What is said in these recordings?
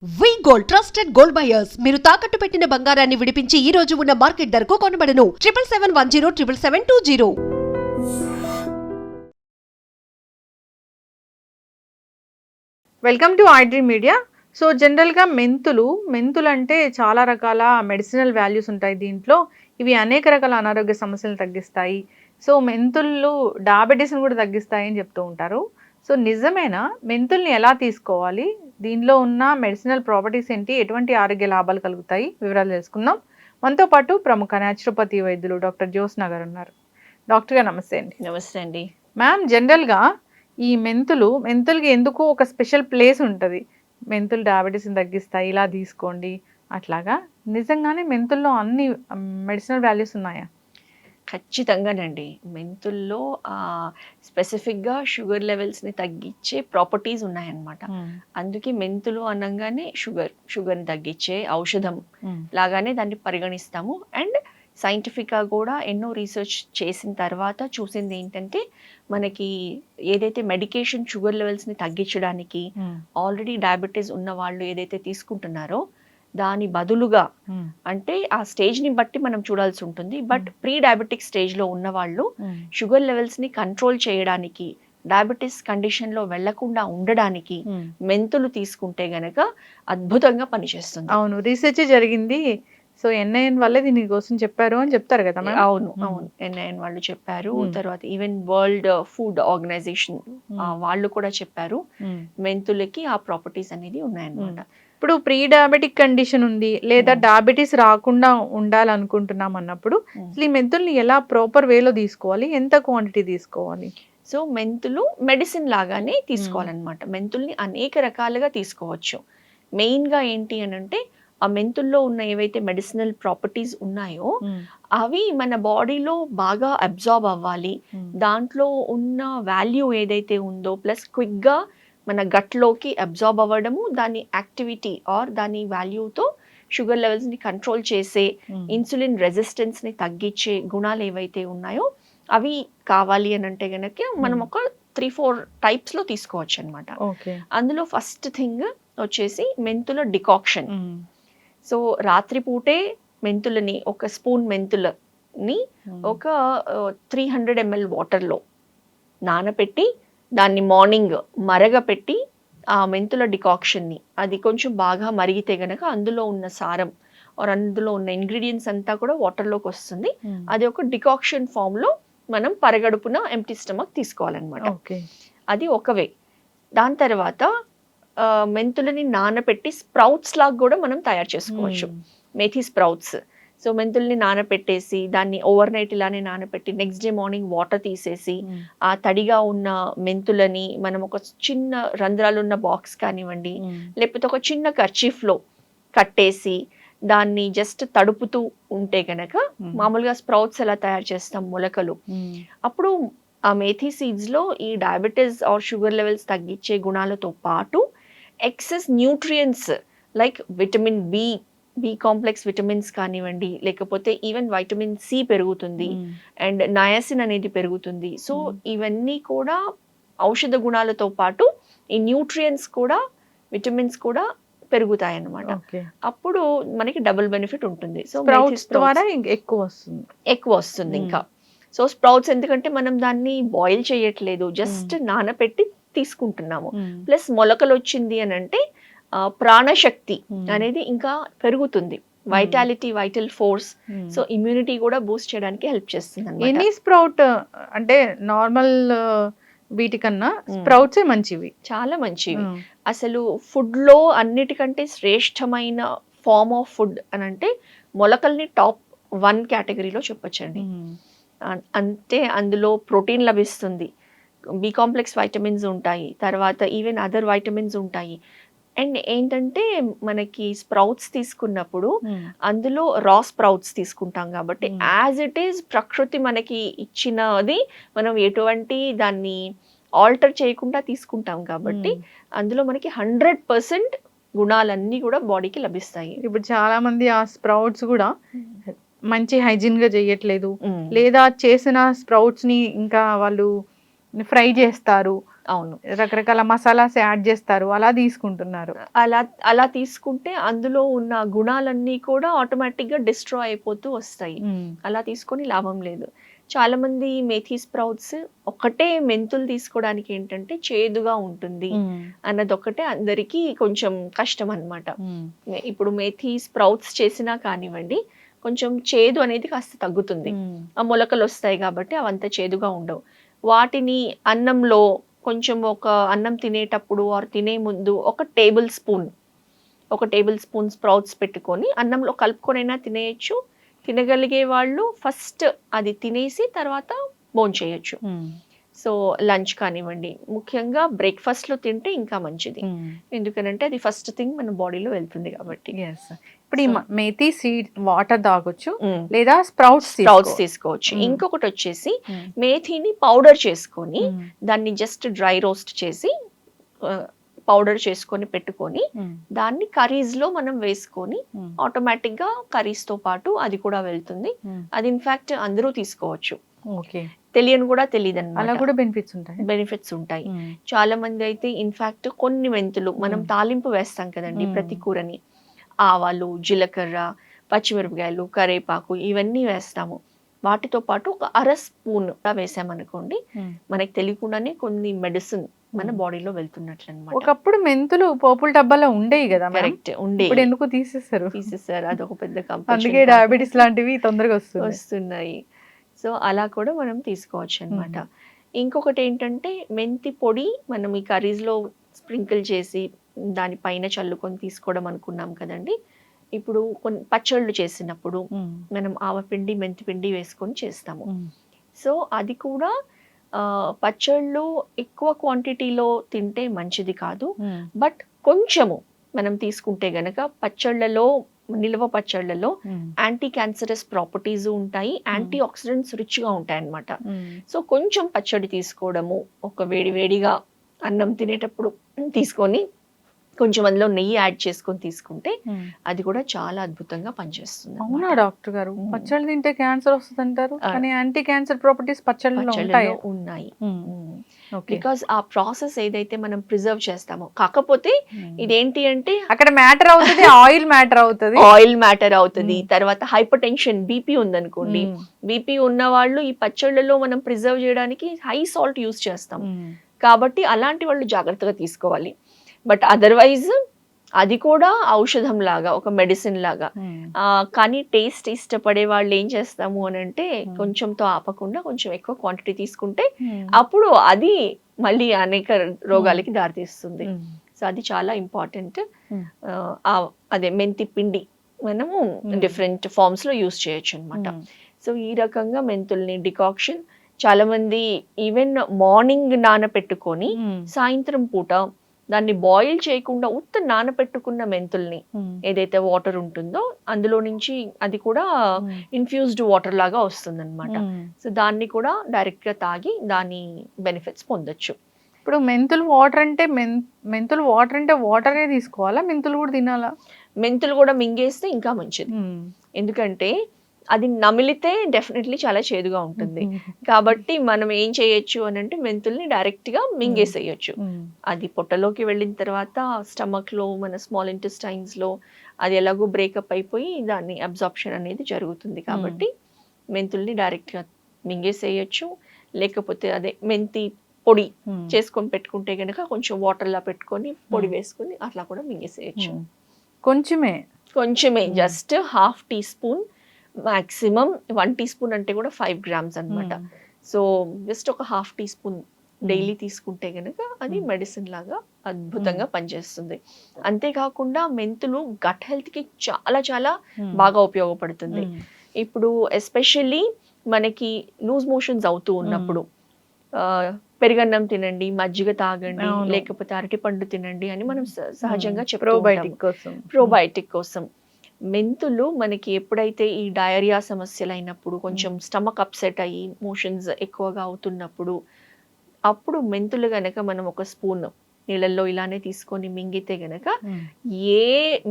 వి gold trusted gold buyers మీరు తాకట్టు పెట్టిన బంగారాన్ని విడిపించి ఈ రోజు ఉన్న మార్కెట్ ధరకు కొనబడను 7771077720. Welcome to iDream media. So జనరల్గా మెంతులు అంటే చాలా రకాల మెడిసినల్ వాల్యూస్ ఉంటాయి దీంట్లో. ఇవి అనేక రకాల అనారోగ్య సమస్యలను తగ్గిస్తాయి. సో మెంతులు డయాబెటీస్ని కూడా తగ్గిస్తాయి అని చెప్తూ ఉంటారు. సో నిజమేనా? మెంతుల్ని ఎలా తీసుకోవాలి? దీనిలో ఉన్న మెడిసినల్ ప్రాపర్టీస్ ఏంటి? ఎటువంటి ఆరోగ్య లాభాలు కలుగుతాయి? వివరాలు తెలుసుకుందాం. మనతో పాటు ప్రముఖ న్యాచురోపతి వైద్యులు డాక్టర్ జ్యోత్స్న గారు ఉన్నారు. డాక్టర్ గారు నమస్తే అండి. నమస్తే అండి మ్యామ్, జనరల్గా ఈ మెంతులకి ఎందుకు ఒక స్పెషల్ ప్లేస్ ఉంటుంది. మెంతులు డయాబెటీస్ని తగ్గిస్తాయి, ఇలా తీసుకోండి అట్లాగా. నిజంగానే మెంతుల్లో అన్ని మెడిసినల్ వాల్యూస్ ఉన్నాయా? ఖచ్చితంగానండి. మెంతుల్లో స్పెసిఫిక్గా షుగర్ లెవెల్స్ని తగ్గించే ప్రాపర్టీస్ ఉన్నాయన్నమాట. అందుకే మెంతులు అనగానే షుగర్ని తగ్గించే ఔషధం లాగానే దాన్ని పరిగణిస్తాము. అండ్ సైంటిఫిక్గా కూడా ఎన్నో రీసెర్చ్ చేసిన తర్వాత చూసింది ఏంటంటే, మనకి ఏదైతే మెడికేషన్ షుగర్ లెవెల్స్ని తగ్గించడానికి ఆల్రెడీ డయాబెటీస్ ఉన్న వాళ్ళు ఏదైతే తీసుకుంటున్నారో దాని బదులుగా, అంటే ఆ స్టేజ్ని బట్టి మనం చూడాల్సి ఉంటుంది. బట్ ప్రీ డయాబెటిక్ స్టేజ్లో ఉన్న వాళ్ళు షుగర్ లెవెల్స్ని కంట్రోల్ చేయడానికి, డయాబెటీస్ కండిషన్లో వెళ్లకుండా ఉండడానికి మెంతులు తీసుకుంటే గనక అద్భుతంగా పనిచేస్తుంది. అవును, రీసెర్చ్ జరిగింది. సో NIN వాళ్ళే దీని కోసం చెప్పారు అని చెప్తారు కదా. అవును, NIN వాళ్ళు చెప్పారు. తర్వాత ఈవెన్ వరల్డ్ ఫుడ్ ఆర్గనైజేషన్ వాళ్ళు కూడా చెప్పారు మెంతులకి ఆ ప్రాపర్టీస్ అనేది ఉన్నాయన్నమాట. ఇప్పుడు ప్రీ డయాబెటిక్ కండిషన్ ఉంది, లేదా డయాబెటీస్ రాకుండా ఉండాలనుకుంటున్నాం అన్నప్పుడు అసలు ఈ మెంతుల్ని ఎలా ప్రాపర్ వేలో తీసుకోవాలి? ఎంత క్వాంటిటీ తీసుకోవాలి? సో మెంతులు మెడిసిన్ లాగానే తీసుకోవాలన్నమాట. మెంతుల్ని అనేక రకాలుగా తీసుకోవచ్చు. మెయిన్గా ఏంటి అని అంటే, ఆ మెంతుల్లో ఉన్న ఏవైతే మెడిసినల్ ప్రాపర్టీస్ ఉన్నాయో అవి మన బాడీలో బాగా అబ్జార్బ్ అవ్వాలి. దాంట్లో ఉన్న వాల్యూ ఏదైతే ఉందో ప్లస్ క్విక్గా మన గట్లోకి అబ్జార్బ్ అవ్వడము, దాని యాక్టివిటీ ఆర్ దాని వాల్యూతో షుగర్ లెవెల్స్ని కంట్రోల్ చేసే, ఇన్సులిన్ రెసిస్టెన్స్ని తగ్గించే గుణాలు ఏవైతే ఉన్నాయో అవి కావాలి అని అంటే గనక మనం ఒక 3-4 టైప్స్లో తీసుకోవచ్చు అనమాట. అందులో ఫస్ట్ థింగ్ వచ్చేసి మెంతుల డికాక్షన్. సో రాత్రిపూటే మెంతులని, ఒక స్పూన్ మెంతులని ఒక 300 ml వాటర్లో నానపెట్టి దాన్ని మార్నింగ్ మరగపెట్టి ఆ మెంతుల డికాక్షన్ని, అది కొంచెం బాగా మరిగితే గనక అందులో ఉన్న సారం ఆర్ అందులో ఉన్న ఇంగ్రీడియంట్స్ అంతా కూడా వాటర్లోకి వస్తుంది. అది ఒక డికాక్షన్ ఫామ్లో మనం పరగడుపున ఎంప్టీ స్టమక్ తీసుకోవాలన్నమాట. అది ఒక వే. దాని తర్వాత మెంతులని నానపెట్టి స్ప్రౌట్స్ లాగా కూడా మనం తయారు చేసుకోవచ్చు. మేథీ స్ప్రౌట్స్. సో మెంతుల్ని నానపెట్టేసి దాన్ని ఓవర్ నైట్ ఇలానే నానపెట్టి నెక్స్ట్ డే మార్నింగ్ వాటర్ తీసేసి ఆ తడిగా ఉన్న మెంతులని మనం ఒక చిన్న రంధ్రాలున్న బాక్స్ కానివ్వండి, లేకపోతే ఒక చిన్న కర్చీఫ్లో కట్టేసి దాన్ని జస్ట్ తడుపుతూ ఉంటే కనుక, మామూలుగా స్ప్రౌట్స్ ఎలా తయారు చేస్తాం, మొలకలు, అప్పుడు ఆ మేథీ సీడ్స్లో ఈ డయాబెటీస్ ఆర్ షుగర్ లెవెల్స్ తగ్గించే గుణాలతో పాటు excess nutrients like vitamin B complex vitamins కానివ్వండి, లేకపోతే ఈవెన్ వైటమిన్ సి పెరుగుతుంది అండ్ నయాసిన్ అనేది పెరుగుతుంది. సో ఇవన్నీ కూడా ఔషధ గుణాలతో పాటు ఈ న్యూట్రియంట్స్ కూడా, విటమిన్స్ కూడా పెరుగుతాయి అన్నమాట. అప్పుడు మనకి డబుల్ బెనిఫిట్ ఉంటుంది. సో స్ప్రౌట్స్ ద్వారా ఎక్కువ వస్తుంది ఇంకా. సో స్ప్రౌట్స్ ఎందుకంటే మనం దాన్ని బాయిల్ చేయట్లేదు, జస్ట్ నానపెట్టి తీసుకుంటున్నాము. ప్లస్ మొలకలు వచ్చింది అని అంటే ప్రాణశక్తి అనేది ఇంకా పెరుగుతుంది, vitality, vital force. So immunity కూడా బూస్ట్ చేయడానికి హెల్ప్ చేస్తుంది. ఎనీ స్ప్రౌట్ అంటే నార్మల్ వీటికన్నా స్ప్రౌట్సే మంచివి, చాలా మంచివి. అసలు ఫుడ్లో అన్నిటికంటే శ్రేష్టమైన ఫార్మ్ ఆఫ్ ఫుడ్ అని అంటే మొలకల్ని టాప్ 1 కేటగిరీలో చెప్పొచ్చండి. అంటే అందులో ప్రోటీన్ లభిస్తుంది, బి కాంప్లెక్స్ వైటమిన్స్ ఉంటాయి, తర్వాత ఈవెన్ అదర్ వైటమిన్స్ ఉంటాయి. అండ్ ఏంటంటే మనకి స్ప్రౌట్స్ తీసుకున్నప్పుడు అందులో రా స్ప్రౌట్స్ తీసుకుంటాం కాబట్టి యాజ్ ఇట్ ఈస్ ప్రకృతి మనకి ఇచ్చినది మనం ఎటువంటి దాన్ని ఆల్టర్ చేయకుండా తీసుకుంటాం కాబట్టి అందులో మనకి 100% గుణాలన్నీ కూడా బాడీకి లభిస్తాయి. ఇప్పుడు చాలా మంది ఆ స్ప్రౌట్స్ కూడా మంచి హైజీన్ గా చేయట్లేదు, లేదా చేసిన స్ప్రౌట్స్ ని ఇంకా వాళ్ళు ఫ్రై చేస్తారు, అవును. రకరకాల మసాలాస్ యాడ్ చేస్తారు, అలా తీసుకుంటున్నారు. అలా అలా తీసుకుంటే అందులో ఉన్న గుణాలన్నీ కూడా ఆటోమేటిక్‌గా డిస్ట్రాయ్ అయిపోతూ వస్తాయి. అలా తీసుకొని లాభం లేదు. చాలామంది మేథీ స్ప్రౌట్స్ ఒక్కటే మెంతులు తీసుకోవడానికి ఏంటంటే చేదుగా ఉంటుంది అన్నదొక్కటే అందరికీ కొంచెం కష్టం అన్నమాట. ఇప్పుడు మేథీ స్ప్రౌట్స్ చేసినా కానివ్వండి, కొంచెం చేదు అనేది కాస్త తగ్గుతుంది. ఆ మొలకలు వస్తాయి కాబట్టి అవంత చేదుగా ఉండవు. వాటిని అన్నంలో కొంచెం ఒక అన్నం తినేటప్పుడు ఆర్ తినే ముందు ఒక టేబుల్ స్పూన్ స్ప్రౌట్స్ పెట్టుకొని అన్నంలో కలుపుకొనైనా తినేయచ్చు. తినగలిగే వాళ్ళు ఫస్ట్ అది తినేసి తర్వాత భోంచేయొచ్చు. సో లంచ్ కానివ్వండి, ముఖ్యంగా బ్రేక్ఫాస్ట్లో తింటే ఇంకా మంచిది. ఎందుకనంటే అది ఫస్ట్ థింగ్ మన బాడీలో వెళ్తుంది కాబట్టి. ఇప్పుడు ఈ మేథీ సీడ్ వాటర్ తాగొచ్చు, లేదా స్ప్రౌట్స్ తీసుకోవచ్చు. ఇంకొకటి వచ్చేసి మేథీని పౌడర్ చేసుకొని దాన్ని జస్ట్ డ్రై రోస్ట్ చేసి పౌడర్ చేసుకొని పెట్టుకొని దాన్ని కర్రీస్ లో మనం వేసుకొని ఆటోమేటిక్ గా కర్రీస్ తో పాటు అది కూడా వెళ్తుంది. అది ఇన్ఫాక్ట్ అందరూ తీసుకోవచ్చు. తెలియని కూడా తెలియదు అన్నమాట. బెనిఫిట్స్ ఉంటాయి. చాలా మంది అయితే ఇన్ఫాక్ట్ కొన్ని మెంతులు మనం తాలింపు వేస్తాం కదండి ప్రతి కూరని, ఆవాలు, జీలకర్ర, పచ్చిమిరపకాయలు, కరేపాకు ఇవన్నీ వేస్తాము. వాటితో పాటు ఒక అర స్పూన్ వేసామనుకోండి, మనకి తెలియకుండానే కొన్ని మెడిసిన్ మన బాడీలో వెళ్తున్నట్లు అన్నమాట. ఒకప్పుడు మెంతులు పోపుల డబ్బాలో ఉండేవి కదా. కరెక్ట్, ఉండే. ఇప్పుడు ఎందుకు తీసేసారు? అదొక పెద్ద అందుకే డయాబెటిస్ లాంటివి తొందరగా వస్తున్నాయి. సో అలా కూడా మనం తీసుకోవచ్చు అన్నమాట. ఇంకొకటి ఏంటంటే మెంతి పొడి మనం ఈ కర్రీస్ లో స్ప్రింకిల్ చేసి దానిపైన చల్లుకొని తీసుకోవడం అనుకున్నాం కదండి. ఇప్పుడు కొన్ని పచ్చళ్ళు చేసినప్పుడు మనం ఆవపిండి, మెంతిపిండి వేసుకొని చేస్తాము. సో అది కూడా పచ్చళ్ళు ఎక్కువ క్వాంటిటీలో తింటే మంచిది కాదు. బట్ కొంచెము మనం తీసుకుంటే గనక నిల్వ పచ్చళ్ళలో యాంటీ క్యాన్సరస్ ప్రాపర్టీస్ ఉంటాయి, యాంటీ ఆక్సిడెంట్స్ రిచ్ గా ఉంటాయి అన్నమాట. సో కొంచెం పచ్చడి తీసుకోవడము, ఒక వేడిగా అన్నం తినేటప్పుడు తీసుకొని కొంచెం అందులో నెయ్యి యాడ్ చేసుకొని తీసుకుంటే అది కూడా చాలా అద్భుతంగా పనిచేస్తుంది. అవునా డాక్టర్ గారు? పచ్చళ్ళు తింటే క్యాన్సర్ వస్తుంది అంటారు, కానీ యాంటీ క్యాన్సర్ ప్రాపర్టీస్ పచ్చళ్ళలో ఉన్నాయి. బికాస్ ఆ ప్రాసెస్ ఏదైతే మనం ప్రిజర్వ్ చేస్తామో, కాకపోతే ఇదేంటి అంటే అక్కడ మ్యాటర్ అవుతుంది, ఆయిల్ మ్యాటర్ అవుతుంది. తర్వాత హైపర్ టెన్షన్, బీపీ ఉందనుకోండి, బీపీ ఉన్న వాళ్ళు ఈ పచ్చళ్ళలో మనం ప్రిజర్వ్ చేయడానికి హై సాల్ట్ యూస్ చేస్తాం కాబట్టి అలాంటి వాళ్ళు జాగ్రత్తగా తీసుకోవాలి. బట్ అదర్వైజ్ అది కూడా ఔషధం లాగా, ఒక మెడిసిన్ లాగా. కానీ టేస్ట్ ఇష్టపడే వాళ్ళు ఏం చేస్తాము అని అంటే కొంచెంతో ఆపకుండా కొంచెం ఎక్కువ క్వాంటిటీ తీసుకుంటే అప్పుడు అది మళ్ళీ అనేక రోగాలకి దారితీస్తుంది. సో అది చాలా ఇంపార్టెంట్. అదే మెంతి పిండి మనము డిఫరెంట్ ఫార్మ్స్ లో యూస్ చేయొచ్చు అనమాట. సో ఈ రకంగా మెంతుల్ని డికాక్షన్ చాలా మంది ఈవెన్ మార్నింగ్ నానపెట్టుకొని సాయంత్రం పూట దాన్ని బాయిల్ చేయకుండా ఉత్త నానపెట్టుకున్న మెంతుల్ని ఏదైతే వాటర్ ఉంటుందో అందులో నుంచి అది కూడా ఇన్ఫ్యూజ్డ్ వాటర్ లాగా వస్తుంది అనమాట. సో దాన్ని కూడా డైరెక్ట్ గా తాగి దాని బెనిఫిట్స్ పొందొచ్చు. ఇప్పుడు మెంతులు వాటర్ అంటే వాటరే తీసుకోవాలా, మెంతులు కూడా తినాలా? మెంతులు కూడా మింగేస్తే ఇంకా మంచిది. ఎందుకంటే అది నమిలితే డెఫినెట్లీ చాలా చేదుగా ఉంటుంది. కాబట్టి మనం ఏం చేయొచ్చు అని అంటే మెంతుల్ని డైరెక్ట్ గా మింగేసేయచ్చు. అది పొట్టలోకి వెళ్ళిన తర్వాత స్టమక్ లో, మన స్మాల్ ఇంటెస్టైన్స్ లో అది ఎలాగో బ్రేకప్ అయిపోయి దాన్ని అబ్జార్ప్షన్ అనేది జరుగుతుంది. కాబట్టి మెంతుల్ని డైరెక్ట్ గా మింగేసేయచ్చు. లేకపోతే అదే మెంతి పొడి చేసుకొని పెట్టుకుంటే గనక కొంచెం వాటర్ లా పెట్టుకొని పొడి వేసుకొని అట్లా కూడా మింగేసేయచ్చు. కొంచెమే just half teaspoon, maximum 1 teaspoon అంటే కూడా 5 grams అనమాట. సో జస్ట్ ఒక హాఫ్ టీ స్పూన్ డైలీ తీసుకుంటే గనక అది మెడిసిన్ లాగా అద్భుతంగా పనిచేస్తుంది. అంతేకాకుండా మెంతులు గట్ హెల్త్ కి చాలా చాలా బాగా ఉపయోగపడుతుంది. ఇప్పుడు ఎస్పెషల్లీ మనకి లూజ్ మోషన్స్ అవుతూ ఉన్నప్పుడు పెరుగన్నం తినండి, మజ్జిగ తాగండి, లేకపోతే అరటిపండు తినండి అని మనం సహజంగా ప్రోబయోటిక్ కోసం. మెంతులు మనకి ఎప్పుడైతే ఈ డయేరియా సమస్యలు అయినప్పుడు, కొంచెం స్టమక్ అప్సెట్ అయ్యి మోషన్స్ ఎక్కువగా అవుతున్నప్పుడు, అప్పుడు మెంతులు గనక మనం ఒక స్పూన్ నీళ్ళల్లో ఇలానే తీసుకొని మింగితే గనక ఏ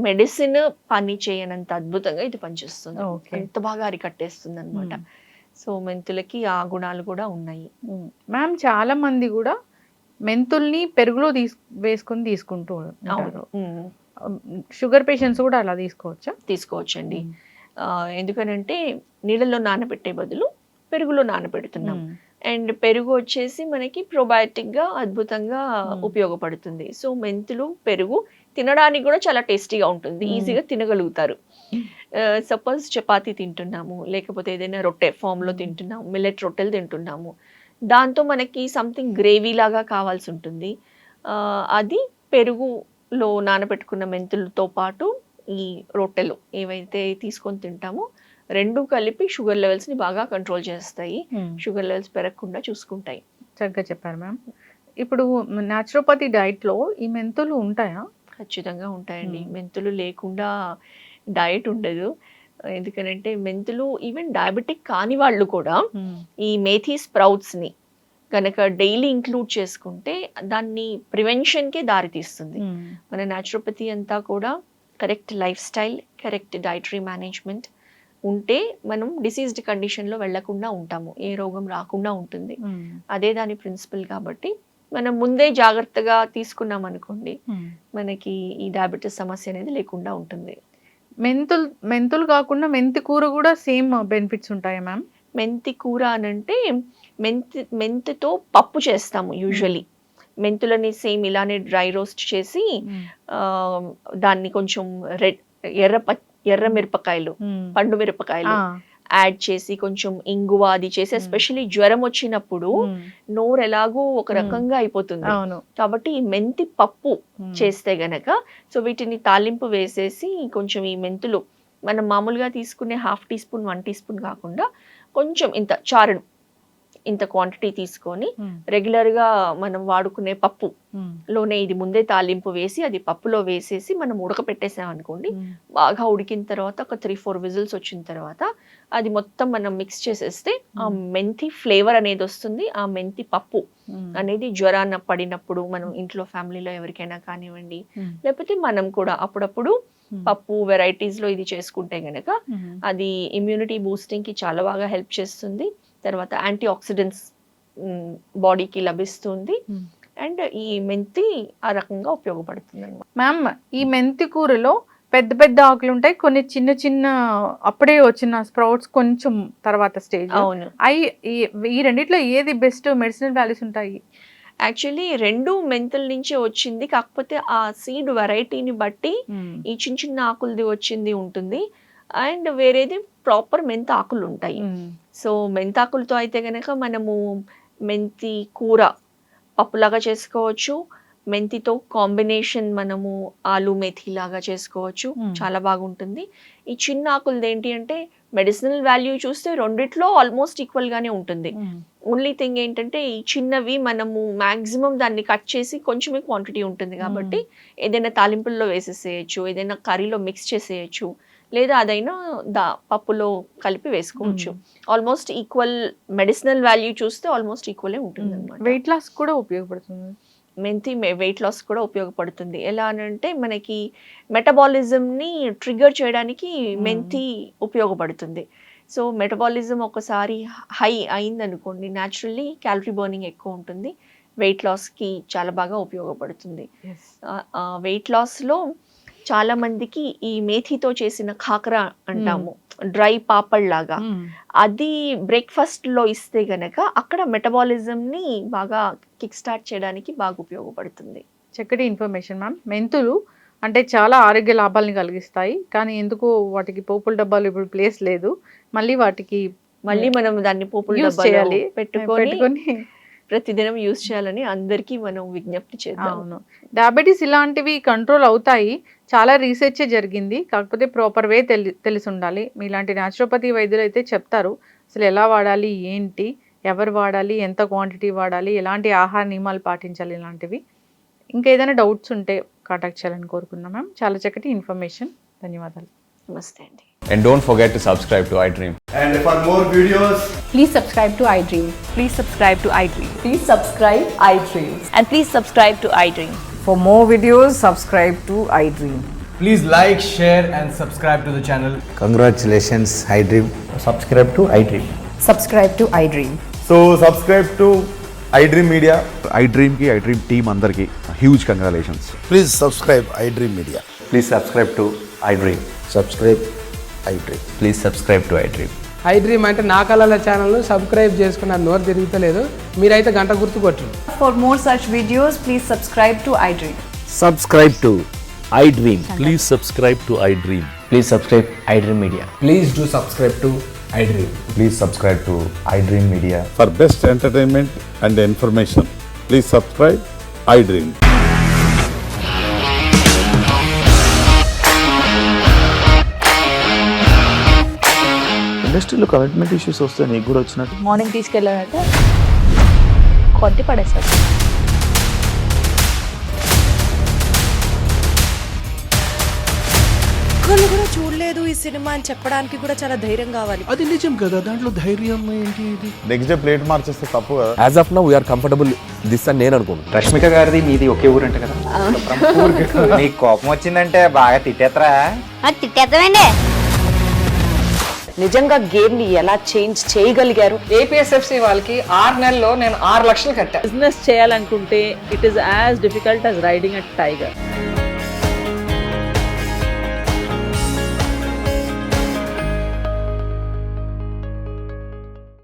మెడిసిన్ పని చేయనంత అద్భుతంగా ఇది పనిచేస్తుంది. ఎంత బాగా అరికట్టేస్తుంది అనమాట. సో మెంతులకి ఆ గుణాలు కూడా ఉన్నాయి. మ్యామ్ చాలా మంది కూడా మెంతుల్ని పెరుగులో వేసుకొని తీసుకుంటూ ఉంటారు. అవును. షుగర్ పేషెంట్స్ కూడా అలా తీసుకోవచ్చా? తీసుకోవచ్చండి. ఎందుకనంటే నీళ్ళలో నానబెట్టే బదులు పెరుగులో నానబెడుతున్నాం. అండ్ పెరుగు వచ్చేసి మనకి probiotic-గా అద్భుతంగా ఉపయోగపడుతుంది. సో మెంతులు పెరుగు తినడానికి కూడా చాలా టేస్టీగా ఉంటుంది, ఈజీగా తినగలుగుతారు. సపోజ్ చపాతీ తింటున్నాము, లేకపోతే ఏదైనా రొట్టె ఫామ్లో తింటున్నాము, మిల్లెట్ రొట్టెలు తింటున్నాము, దాంతో మనకి సంథింగ్ గ్రేవీ లాగా కావాల్సి ఉంటుంది. అది పెరుగులో నానబెట్టుకున్న మెంతులతో పాటు ఈ రొట్టెలు ఏవైతే తీసుకొని తింటామో రెండు కలిపి షుగర్ లెవెల్స్ని బాగా కంట్రోల్ చేస్తాయి, షుగర్ లెవెల్స్ పెరగకుండా చూసుకుంటాయి. చక్కగా చెప్పారు మ్యామ్. ఇప్పుడు న్యాచురోపతి డైట్లో ఈ మెంతులు ఉంటాయా? ఖచ్చితంగా ఉంటాయండి. మెంతులు లేకుండా డయట్ ఉండదు. ఎందుకనంటే మెంతులు ఈవెన్ డయాబెటిక్ కాని వాళ్ళు కూడా ఈ మేథీ స్ప్రౌట్స్ని కనుక డైలీ ఇంక్లూడ్ చేసుకుంటే దాన్ని ప్రివెన్షన్కే దారి తీస్తుంది. మన న్యాచురోపతి అంతా కూడా correct life style, correct dietary management ఉంటే మనం డిసీజ్డ్ కండిషన్లో వెళ్లకుండా ఉంటాము, ఏ రోగం రాకుండా ఉంటుంది. అదే దాని ప్రిన్సిపల్. కాబట్టి మనం ముందే జాగ్రత్తగా తీసుకున్నాం అనుకోండి, మనకి ఈ డయాబెటీస్ సమస్య అనేది లేకుండా ఉంటుంది. మెంతులు కాకుండా మెంతి కూర కూడా సేమ్ బెనిఫిట్స్ ఉంటాయా మ్యామ్? మెంతి కూర అనంటే మెంతితో పప్పు చేస్తాము యూజువలీ. మెంతులని సేమ్ ఇలానే డ్రై రోస్ట్ చేసి దాన్ని కొంచెం ఎర్ర మిరపకాయలు, పండు మిరపకాయలు యాడ్ చేసి కొంచెం ఇంగువ అది చేసి, ఎస్పెషల్లీ జ్వరం వచ్చినప్పుడు నోరు ఎలాగో ఒక రకంగా అయిపోతుంది కాబట్టి ఈ మెంతి పప్పు చేస్తే గనక, సో వీటిని తాలింపు వేసేసి కొంచెం ఈ మెంతులు మనం మామూలుగా తీసుకునే 1/2 టీ స్పూన్ 1 టీ స్పూన్ కాకుండా కొంచెం ఇంత చారుడు ఇంత క్వాంటిటీ తీసుకొని రెగ్యులర్గా మనం వాడుకునే పప్పులోనే ఇది ముందే తాలింపు వేసి అది పప్పులో వేసేసి మనం ఉడకపెట్టేసాం అనుకోండి, బాగా ఉడికిన తర్వాత ఒక 3-4 విజిల్స్ వచ్చిన తర్వాత అది మొత్తం మనం మిక్స్ చేసేస్తే ఆ మెంతి ఫ్లేవర్ అనేది వస్తుంది. ఆ మెంతి పప్పు అనేది జ్వరాన్ని పడినప్పుడు మనం ఇంట్లో ఫ్యామిలీలో ఎవరికైనా కానివ్వండి, లేకపోతే మనం కూడా అప్పుడప్పుడు పప్పు వెరైటీస్లో ఇది చేసుకుంటే గనక అది ఇమ్యూనిటీ బూస్టింగ్కి చాలా బాగా హెల్ప్ చేస్తుంది. తర్వాత యాంటీ ఆక్సిడెంట్స్ బాడీకి లభిస్తుంది. అండ్ ఈ మెంతి ఆ రకంగా ఉపయోగపడుతుంది అన్నమాట. మ్యామ్, ఈ మెంతి కూరలో పెద్ద పెద్ద ఆకులు ఉంటాయి, కొన్ని చిన్న చిన్న అప్పుడే వచ్చిన స్ప్రౌట్స్ కొంచెం తర్వాత స్టేజ్. అవును. ఈ రెండిట్లో ఏది బెస్ట్ మెడిసినల్ వాల్యూస్ ఉంటాయి? యాక్చువల్లీ రెండు మెంతుల నుంచి వచ్చింది, కాకపోతే ఆ సీడ్ వెరైటీని బట్టి ఈ చిన్న చిన్న ఆకులది వచ్చింది ఉంటుంది, అండ్ వేరేది ప్రాపర్ మెంతి ఆకులు ఉంటాయి. సో మెంతాకులతో అయితే కనుక మనము మెంతి కూర పప్పులాగా చేసుకోవచ్చు, మెంతితో కాంబినేషన్ మనము ఆలు మెథీ లాగా చేసుకోవచ్చు, చాలా బాగుంటుంది. ఈ చిన్న ఆకులది ఏంటి అంటే మెడిసినల్ వాల్యూ చూస్తే రెండిట్లో ఆల్మోస్ట్ ఈక్వల్ గానే ఉంటుంది. ఓన్లీ థింగ్ ఏంటంటే ఈ చిన్నవి మనము మాక్సిమం దాన్ని కట్ చేసి కొంచెమే క్వాంటిటీ ఉంటుంది కాబట్టి ఏదైనా తాలింపుల్లో వేసేసేయచ్చు, ఏదైనా కర్రీలో మిక్స్ చేసేయచ్చు, లేదా అదైనా పప్పులో కలిపి వేసుకోవచ్చు. ఆల్మోస్ట్ ఈక్వల్ మెడిసినల్ వాల్యూ చూస్తే ఆల్మోస్ట్ ఈక్వలే ఉంటుంది అన్నమాట. వెయిట్ లాస్ కూడా ఉపయోగపడుతుంది మెంతి. వెయిట్ లాస్ కూడా ఉపయోగపడుతుంది. ఎలా అంటే మనకి మెటబాలిజంని ట్రిగర్ చేయడానికి మెంతి ఉపయోగపడుతుంది. సో మెటబాలిజం ఒకసారి హై అయిందనుకోండి, న్యాచురల్లీ క్యాలరీ బర్నింగ్ ఎక్కువ ఉంటుంది, వెయిట్ లాస్కి చాలా బాగా ఉపయోగపడుతుంది. వెయిట్ లాస్లో చాలా మందికి ఈ మేథీతో చేసిన ఖాకరా అంటాము, డ్రై పాపడ్ లాగా, అది బ్రేక్ఫాస్ట్ లో ఇస్తే గనక అక్కడ మెటబాలిజం ని బాగా కిక్ స్టార్ట్ చేయడానికి బాగా ఉపయోగపడుతుంది. చక్కటి ఇన్ఫర్మేషన్ మ్యామ్. మెంతులు అంటే చాలా ఆరోగ్య లాభాలను కలిగిస్తాయి, కానీ ఎందుకు వాటికి పోపుల డబ్బాలు ఇప్పుడు ప్లేస్ లేదు, మళ్ళీ మనం దాన్ని పోపుల డబ్బాలో పెట్టుకొని ప్రతిదినం యూజ్ చేయాలని అందరికీ మనం విజ్ఞప్తి చేద్దాం. అవును, డయాబెటీస్ ఇలాంటివి కంట్రోల్ అవుతాయి, చాలా రీసెర్చే జరిగింది, కాకపోతే ప్రాపర్ వే తెలిసి ఉండాలి. మీలాంటి న్యాచురోపతి వైద్యులు అయితే చెప్తారు అసలు ఎలా వాడాలి, ఏంటి, ఎవరు వాడాలి, ఎంత క్వాంటిటీ వాడాలి, ఎలాంటి ఆహార నియమాలు పాటించాలి, ఇలాంటివి. ఇంకా ఏదైనా డౌట్స్ ఉంటే కాంటాక్ట్ చేయాలని కోరుకున్నాం మ్యామ్. చాలా చక్కటి ఇన్ఫర్మేషన్, ధన్యవాదాలు. నమస్తే అండి. And don't forget to subscribe to iDream. And for more videos, please subscribe to iDream. Please subscribe to iDream. Please subscribe iDream. And please subscribe to iDream. For more videos, subscribe to iDream. please like, share and subscribe to the channel. Congratulations, iDream. Subscribe to iDream. Subscribe to iDream. So subscribe to iDream Media. iDreamకి iDream team అందరికి huge congratulations. Please subscribe iDream Media. Please subscribe to iDream. Subscribe iDream. Please subscribe to iDream. iDream అంటే నా కళల channel subscribe చేసుకున్న నోరు తిరుగుతలేదు, మీరైతే గంట గుర్తు కొట్టండి. For more such videos, please subscribe to iDream. Subscribe to iDream. Please subscribe to iDream. Please subscribe iDream Media. Please do subscribe to iDream. Please subscribe to iDream Media. For best entertainment and information, please subscribe iDream. ఇండస్ట్రీలో commitment issues వస్తే నీకు కూడా వచ్చినట్టు morning తీసుకెళ్ళాడంటే కొట్టి పడేస్తాడు. ఒక్కళ్ళు కూడా చూడలేదు ఈ సినిమా అని చెప్పడానికి కూడా చాలా ధైర్యం కావాలి. అది నిజం కదా, దాంట్లో ధైర్యం ఏంటి? ఇది నెక్స్ట్ డే ప్లేట్ మార్చేస్తే తప్పు కదా. As of now we are comfortable this అని నేను అనుకుంటున్నాను. రష్మిక గారిది మీది ఒకే ఊరంట కదా? నీకు కోపం వచ్చిందంటే బాగా తిట్టేత్తరా? తిట్టేద్దామండి. నిజంగా గేమ్ ని ఎలా చేంజ్ చేయగలిగారు? ఏపీఎస్ఎఫ్సి వాళ్ళకి 6 నెలల్లో నేను 6 లక్షలు కట్టా. బిజినెస్ చేయాలనుకుంటే it is as difficult as riding a tiger.